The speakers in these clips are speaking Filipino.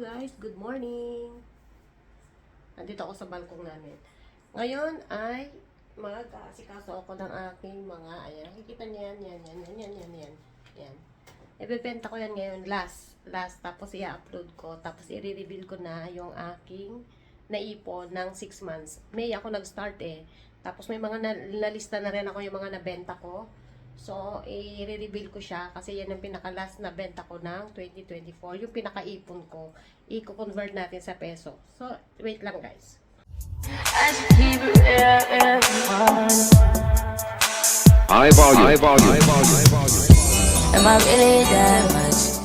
Guys, good morning! Nandito ako sa balkong namin. Ngayon ay mag-aasikaso ako ng aking mga, ayan, nakikita niyo yan. Ibebenta ko yan ngayon, last, tapos i-upload ko, tapos i-reveal ko na yung aking naipon ng 6 months. May ako nag-start tapos may mga nalista na rin ako yung mga nabenta ko. So, i-reveal ko siya kasi yan ang pinaka-last na benta ko ng 2024. Yung pinaka-ipon ko, i-convert natin sa peso. So, wait lang guys. High volume. Am I really that much?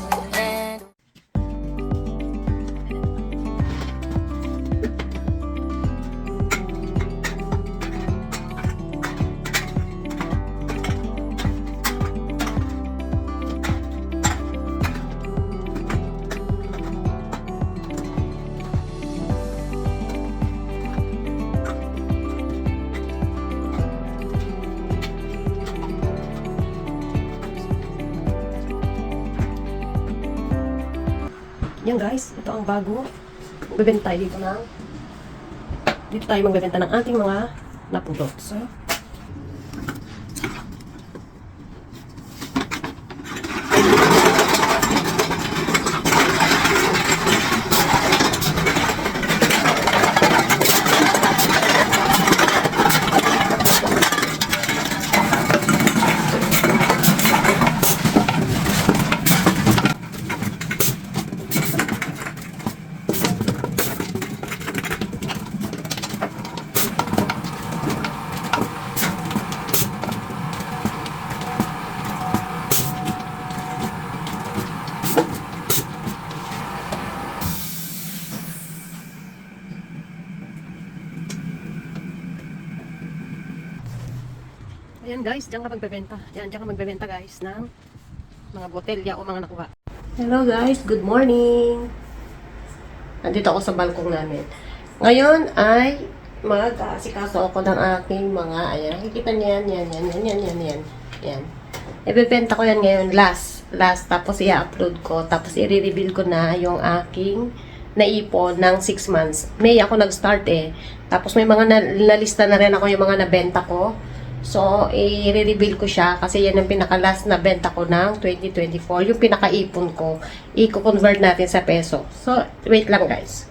Yan guys, ito ang bago. Bebenta tayo dito ng dito tayo magbebenta ng ating mga napulot. So, ayan guys, diyan ka magbebenta. Diyan ka magbebenta guys ng mga botelya o mga nakuha. Hello guys, good morning! Nandito ako sa balkong namin. Ngayon ay mag-aasikaso ako ng aking mga, ayan, nakikita niyo yan. Ibebenta ko yan ngayon, last, tapos i-upload ko, tapos i-reveal ko na yung aking naipon ng 6 months. May ako nag-start tapos may mga nalista na rin ako yung mga nabenta ko. So, i-reveal ko siya kasi yan ang pinaka-last na benta ko ng 2024. Yung pinaka-ipon ko, i-convert natin sa peso. So, wait lang guys.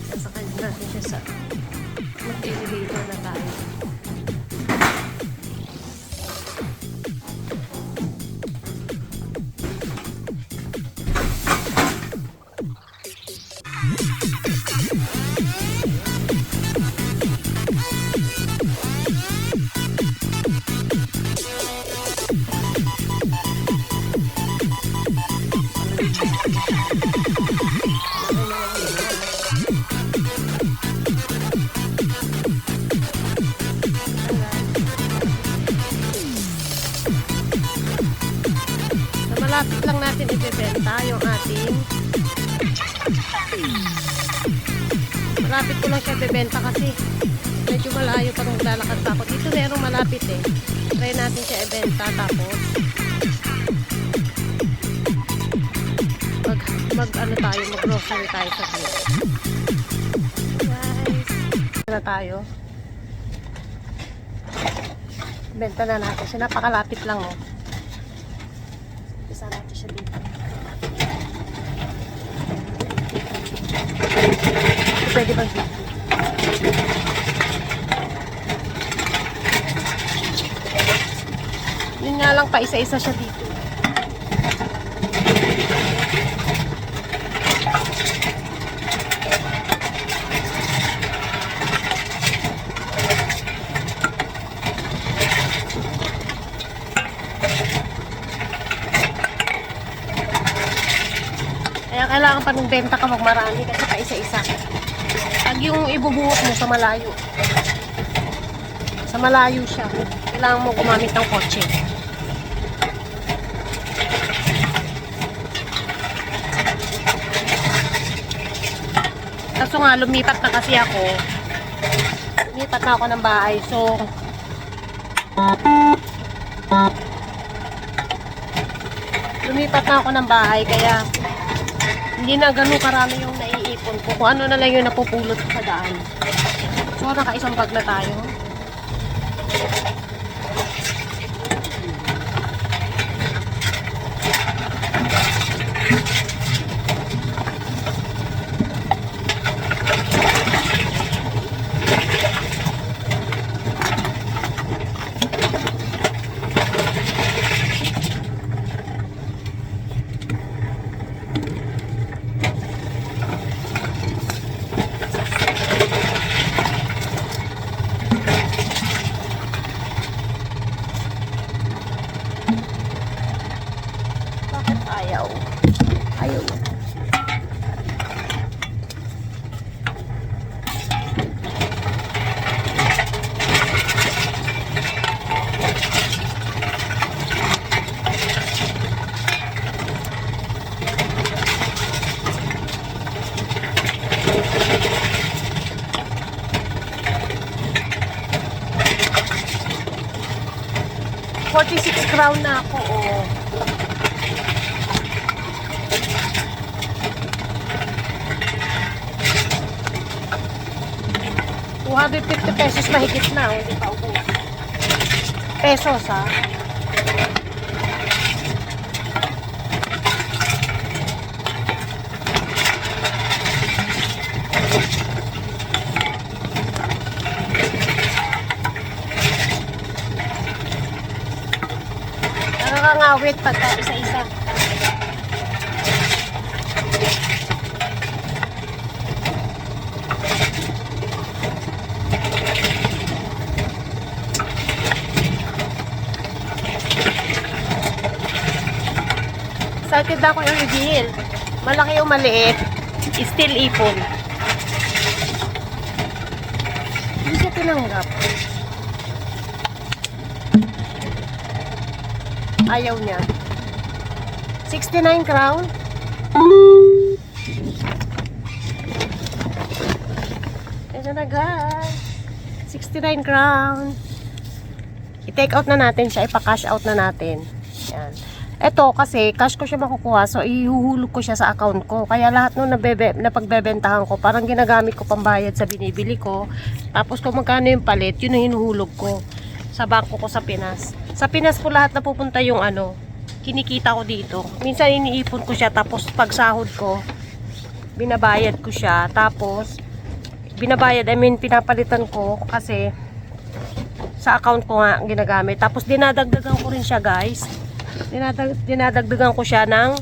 Sasakay natin siya sa mag-elevator na tayo. Malapit lang natin ibebenta yung ating malapit ko lang siya ibebenta kasi medyo malayo pa nung lalakad pa ako. Dito merong malapit try natin siya ibenta tapos mag grocery tayo sa dito guys. Na tayo benta na natin siya, napakalapit lang isa natin siya dito. Pwede ba dito? Yun nga lang pa isa-isa siya dito. Kaya kailangan pa ng benta ka magmarami kasi pa isa-isa. Pag yung ibubuhos mo sa malayo. Sa malayo siya. Kailangan mo gumamit ng kotse. Kaso nga, lumipat na kasi ako. Lumipat na ako ng bahay. So, lumipat na ako ng bahay. Kaya, hindi na ganun karami yung naiipon ko. Kung ano na lang yung napupulot ko sa daan. So, nakaisang bag na tayo. Ayaw. Ayaw. ₱46 na ako, oh. ₱250 mahigit na, hindi pa ubo. Pesos, ha? Nakakangawit pagka isa-isa. Excited ako yung reveal. Malaki o maliit, still ipon. Hindi siya tinanggap. Ayaw niya. 69 crown. Ito na guys. 69 crown. I-take out na natin siya. Ipa-cash out na natin. Yan. Ito kasi cash ko siya makukuha, so ihuhulog ko siya sa account ko. Kaya lahat nung napagbebentahan ko, parang ginagamit ko pambayad sa binibili ko. Tapos kung magkano yung palit, yun ang hinuhulog ko sa bangko ko sa Pinas. Sa Pinas po lahat napupunta yung kinikita ko dito. Minsan iniipon ko siya, tapos pag sahod ko, binabayad ko siya. Tapos pinapalitan ko kasi sa account ko nga ginagamit. Tapos dinadagdagan ko rin siya guys. Dinadagdagan ko siya ng,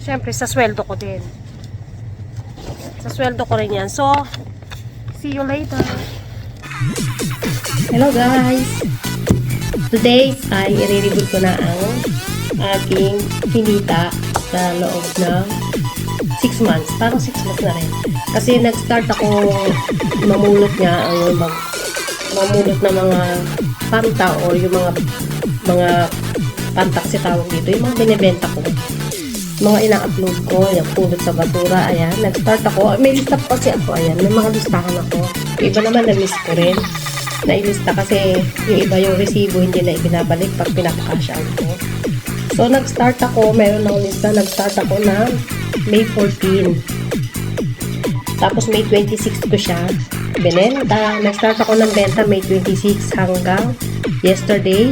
syempre sa sweldo ko din. Sa sweldo ko rin yan. So, see you later. Hello guys! Today ay i-review ko na ang aking kinita sa loob ng 6 months. Parang 6 months na rin. Kasi nag-start ako mamulot nga mamulot na mga panta o yung mga pantaksi tawag dito, yung mga binibenta ko, mga ina-upload ko, yung pulot sa basura. Ayan, nag-start ako, may lista pa kasi ako. Ayan, may mga listahan ako. Yung iba naman na-list ko rin, nailista kasi yung iba yung resibo hindi na ibinabalik pag pinapakash out ko. So nag-start ako, meron akong lista, nag-start ako ng May 14, tapos May 26 ko siya binenta. Nag-start ako ng benta May 26 hanggang yesterday.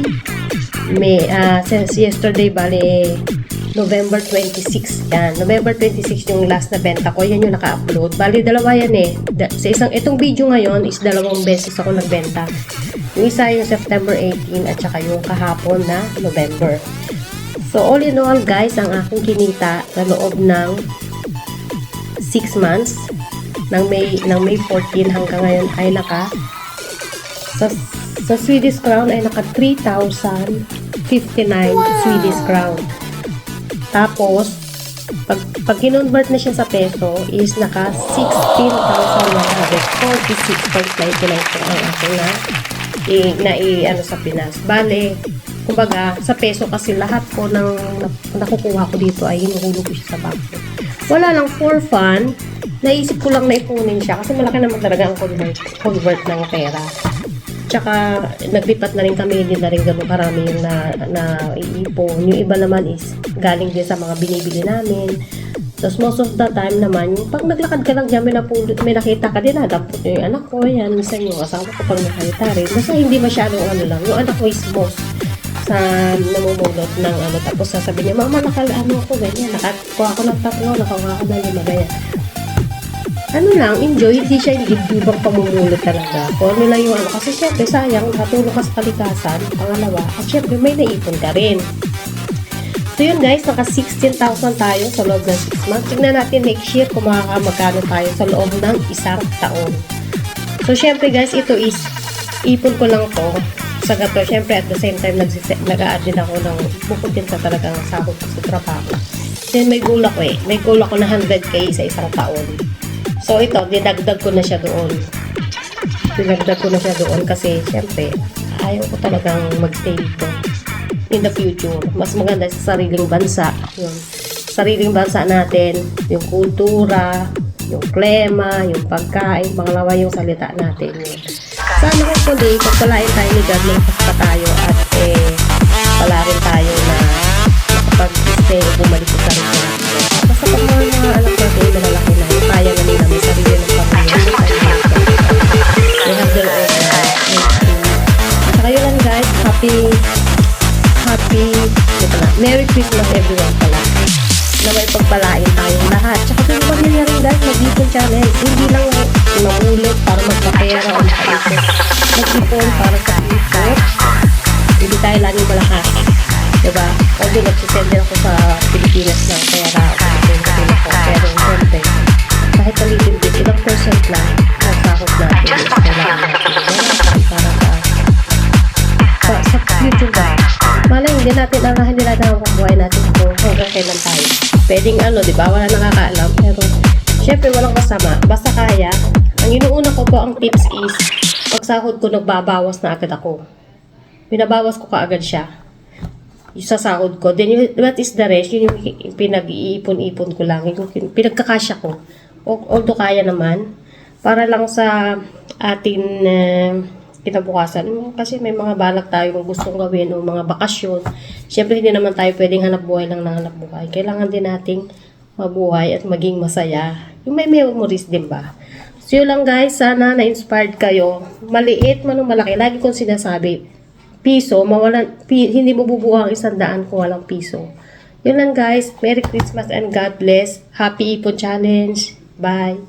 Since yesterday, bali November 26. Yan, November 26 yung last na benta ko. Yan yung naka-upload. Bali, dalawa yan eh. Itong video ngayon is 2 beses ako nagbenta. Yung isa yung September 18 at saka yung kahapon na November. So, all in all guys, ang aking kinita sa loob ng 6 months ng May 14 hanggang ngayon ay sa Swedish crown ay naka 3,059 Swedish crown. Tapos Pag kinonvert na siya sa peso, is naka 16,146.99 po ang aking ano sa Pinas. Bale, kumbaga, sa peso kasi lahat po ng nakukuha ko dito ay hinuhulog ko siya sa bangko. Wala lang for fun, naisip ko lang na ipunin siya kasi malaki naman talaga ang convert ng pera. Tsaka, naglipat na rin kami, hindi na rin gano'ng karami yung iipon. Yung iba naman is galing din sa mga binibili namin. Tapos most of the time naman, yung pag naglakad ka lang dyan, may nakita ka din, dapat yung anak ko, yan, minsan yung asawa ko pag nakita rin. Basta hindi masyadong ano lang, yung anak ko is most sa namumulot ng ano, tapos sasabihin niya, mama, ako, ganyan, nakakuha ko ng 3, nakakuha ko ng 5, ganyan. Ano lang, enjoy, hindi siya yung dibdibang pamumulot talaga. Kung ano lang yung ano, kasi syempre sayang, nakatulong ka sa kalikasan, pangalawa, at syempre may naipon ka rin. So yun guys, naka 16,000 tayo sa loob ng 6 months. Tignan natin next year kung magkano tayo sa loob ng 1 taon. So syempre guys, ito is, ipon ko lang to sa gato. Syempre at the same time, nag-a-add din ako ng bukod din sa talagang sahod ko sa trabaho. Then may goal ako May goal ako na 100k sa 1 taon. So ito, dinagdag ko na siya doon. Kasi syempre, ayaw ko talagang magstay dito in the future. Mas maganda sa sariling bansa. Yung sariling bansa natin, yung kultura, yung klima, yung pagkain, pangalawa yung salita natin. Sana hopefully, pagpalain tayo ni God, may pa tayo at pala rin tayo na makapag-stay o bumalik sa sarili natin. Basta pag mga anak natin, malalaki na, kaya na nila, may sarili ng pamilya, they have their own life. Saka yun lang guys, Merry Christmas everyone pala. Na may pagpalain tayong lahat. Tsaka sa pamilya rin guys, mag-ipon challenge. Hindi lang mamulot para magpapera o makaipon. Mag-ipon para sa future. Hindi tayo laging malakas. Diba? Although nagsisend din ako sa Pilipinas ng pera o Pilipinas ako. Pero siyempre, kahit palitin din, ilang percent lang ang sahod natin. Kailangan natin para sa future ba? Malay, hindi natin nila na ang buhay natin kung hanggang kailan tayo. Pwedeng di ba? Wala nakakaalam. Pero, syempre, walang kasama. Basta kaya, ang inuuna ko po, ang tips is, pag sahod ko, nagbabawas na agad ako. Binabawas ko kaagad siya. Yung sa sahod ko. Then, what is the rest? Yun yung pinag-iipon-ipon ko lang. Yung pinagkakasya ko. Although kaya naman. Para lang sa atin kinabukasan. Kasi may mga balak tayong gustong gawin o mga bakasyon. Siyempre, hindi naman tayo pwedeng hanap buhay lang ng hanap buhay. Kailangan din nating mabuhay at maging masaya. Yung may memories din ba? So, yun lang guys. Sana na-inspired kayo. Maliit man o malaki. Lagi kong sinasabi, piso, hindi mo bubuo ang 100 kung walang piso. Yun lang guys. Merry Christmas and God bless. Happy Ipon Challenge. Bye.